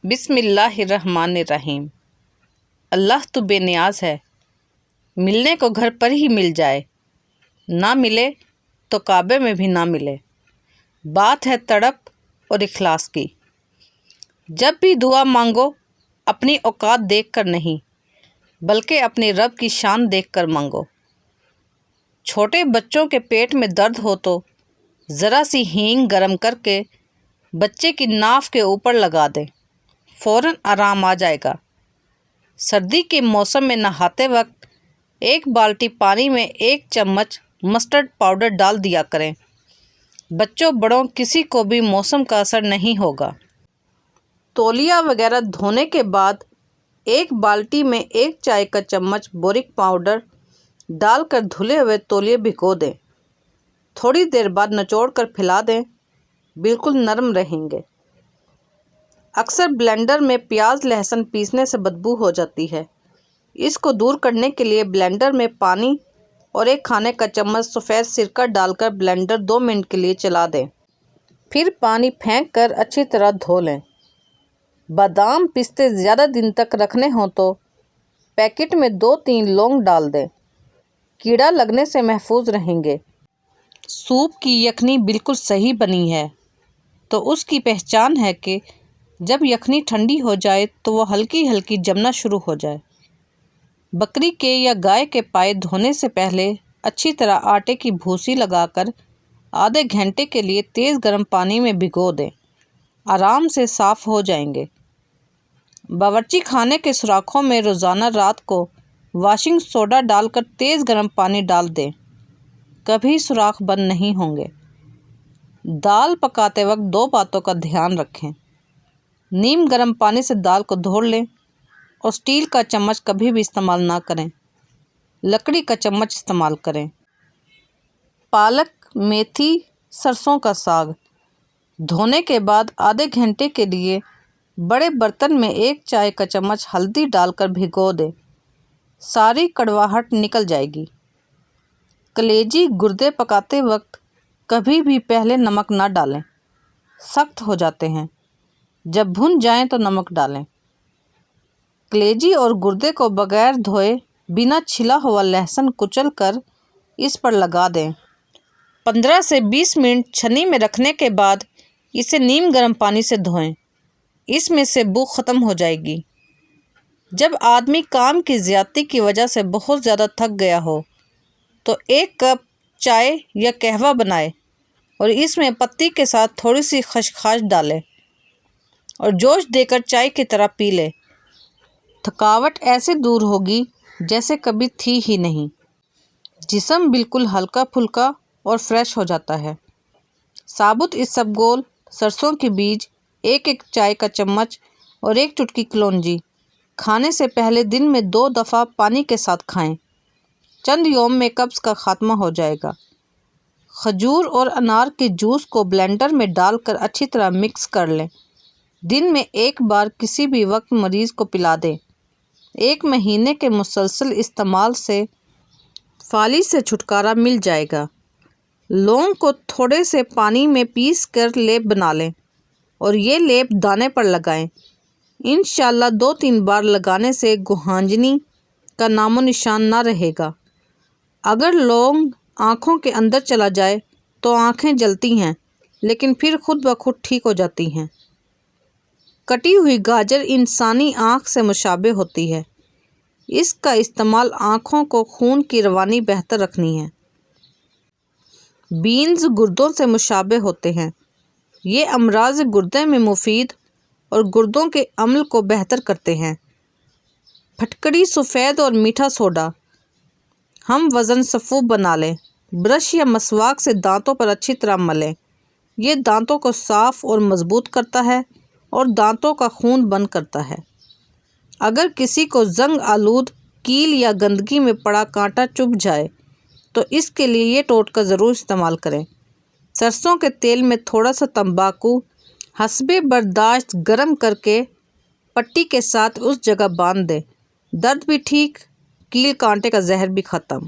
بسم اللہ الرحمن الرحیم۔ اللہ تو بے نیاز ہے، ملنے کو گھر پر ہی مل جائے، نہ ملے تو کعبے میں بھی نہ ملے۔ بات ہے تڑپ اور اخلاص کی۔ جب بھی دعا مانگو اپنی اوقات دیکھ کر نہیں، بلکہ اپنے رب کی شان دیکھ کر مانگو۔ چھوٹے بچوں کے پیٹ میں درد ہو تو ذرا سی ہینگ گرم کر کے بچے کی ناف کے اوپر لگا دیں، فوراً آرام آ جائے گا۔ سردی کے موسم میں نہاتے وقت ایک بالٹی پانی میں 1 چمچ مسٹرڈ پاؤڈر ڈال دیا کریں۔ بچوں بڑوں کسی کو بھی موسم کا اثر نہیں ہوگا۔ تولیہ وغیرہ دھونے کے بعد ایک بالٹی میں 1 چائے کا چمچ بورک پاؤڈر ڈال کر دھلے ہوئے تولیے بھگو دیں۔ تھوڑی دیر بعد نچوڑ کر پھیلا دیں، بالکل نرم رہیں گے۔ اکثر بلینڈر میں پیاز لہسن پیسنے سے بدبو ہو جاتی ہے، اس کو دور کرنے کے لیے بلینڈر میں پانی اور 1 کھانے کا چمچ سفید سرکہ ڈال کر بلینڈر 2 منٹ کے لیے چلا دیں، پھر پانی پھینک کر اچھی طرح دھو لیں۔ بادام پستے زیادہ دن تک رکھنے ہوں تو پیکٹ میں 2-3 لونگ ڈال دیں، کیڑا لگنے سے محفوظ رہیں گے۔ سوپ کی یخنی بالکل صحیح بنی ہے تو اس کی پہچان ہے کہ جب یخنی ٹھنڈی ہو جائے تو وہ ہلکی ہلکی جمنا شروع ہو جائے۔ بکری کے یا گائے کے پائے دھونے سے پہلے اچھی طرح آٹے کی بھوسی لگا کر آدھے گھنٹے کے لیے تیز گرم پانی میں بھگو دیں، آرام سے صاف ہو جائیں گے۔ باورچی خانے کے سوراخوں میں روزانہ رات کو واشنگ سوڈا ڈال کر تیز گرم پانی ڈال دیں، کبھی سوراخ بند نہیں ہوں گے۔ دال پکاتے وقت 2 باتوں کا دھیان رکھیں۔ نیم گرم پانی سے دال کو دھو لیں اور اسٹیل کا چمچ کبھی بھی استعمال نہ کریں، لکڑی کا چمچ استعمال کریں۔ پالک، میتھی، سرسوں کا ساگ دھونے کے بعد آدھے گھنٹے کے لیے بڑے برتن میں 1 چائے کا چمچ ہلدی ڈال کر بھگو دیں، ساری کڑواہٹ نکل جائے گی۔ کلیجی گردے پکاتے وقت کبھی بھی پہلے نمک نہ ڈالیں، سخت ہو جاتے ہیں، جب بھن جائیں تو نمک ڈالیں۔ کلیجی اور گردے کو بغیر دھوئے بنا چھلا ہوا لہسن کچل کر اس پر لگا دیں۔ 15 سے 20 منٹ چھنی میں رکھنے کے بعد اسے نیم گرم پانی سے دھوئیں، اس میں سے بو ختم ہو جائے گی۔ جب آدمی کام کی زیادتی کی وجہ سے بہت زیادہ تھک گیا ہو تو 1 کپ چائے یا قہوہ بنائے اور اس میں پتی کے ساتھ تھوڑی سی خسخاش ڈالے اور جوش دے کر چائے کی طرح پی لے۔ تھکاوٹ ایسے دور ہوگی جیسے کبھی تھی ہی نہیں۔ جسم بالکل ہلکا پھلکا اور فریش ہو جاتا ہے۔ ثابت اسبگول، سرسوں کے بیج، 1 چائے کا چمچ اور 1 چٹکی کلونجی کھانے سے پہلے دن میں 2 دفعہ پانی کے ساتھ کھائیں، چند یوم میں قبض کا خاتمہ ہو جائے گا۔ کھجور اور انار کے جوس کو بلینڈر میں ڈال کر اچھی طرح مکس کر لیں، دن میں 1 بار کسی بھی وقت مریض کو پلا دیں۔ 1 مہینے کے مسلسل استعمال سے پھالی سے چھٹکارا مل جائے گا۔ لونگ کو تھوڑے سے پانی میں پیس کر لیپ بنا لیں اور یہ لیپ دانے پر لگائیں۔ انشاءاللہ 2-3 بار لگانے سے گہانجنی کا نام و نشان نہ رہے گا۔ اگر لونگ آنکھوں کے اندر چلا جائے تو آنکھیں جلتی ہیں لیکن پھر خود بخود ٹھیک ہو جاتی ہیں۔ کٹی ہوئی گاجر انسانی آنکھ سے مشابہ ہوتی ہے، اس کا استعمال آنکھوں کو خون کی روانی بہتر رکھنی ہے۔ بینز گردوں سے مشابہ ہوتے ہیں، یہ امراض گردے میں مفید اور گردوں کے عمل کو بہتر کرتے ہیں۔ پھٹکڑی سفید اور میٹھا سوڈا ہم وزن سفو بنا لیں، برش یا مسواک سے دانتوں پر اچھی طرح ملیں، یہ دانتوں کو صاف اور مضبوط کرتا ہے اور دانتوں کا خون بند کرتا ہے۔ اگر کسی کو زنگ آلود کیل یا گندگی میں پڑا کانٹا چبھ جائے تو اس کے لیے یہ ٹوٹکا ضرور استعمال کریں۔ سرسوں کے تیل میں تھوڑا سا تمباکو حسب برداشت گرم کر کے پٹی کے ساتھ اس جگہ باندھ دیں، درد بھی ٹھیک، کیل کانٹے کا زہر بھی ختم۔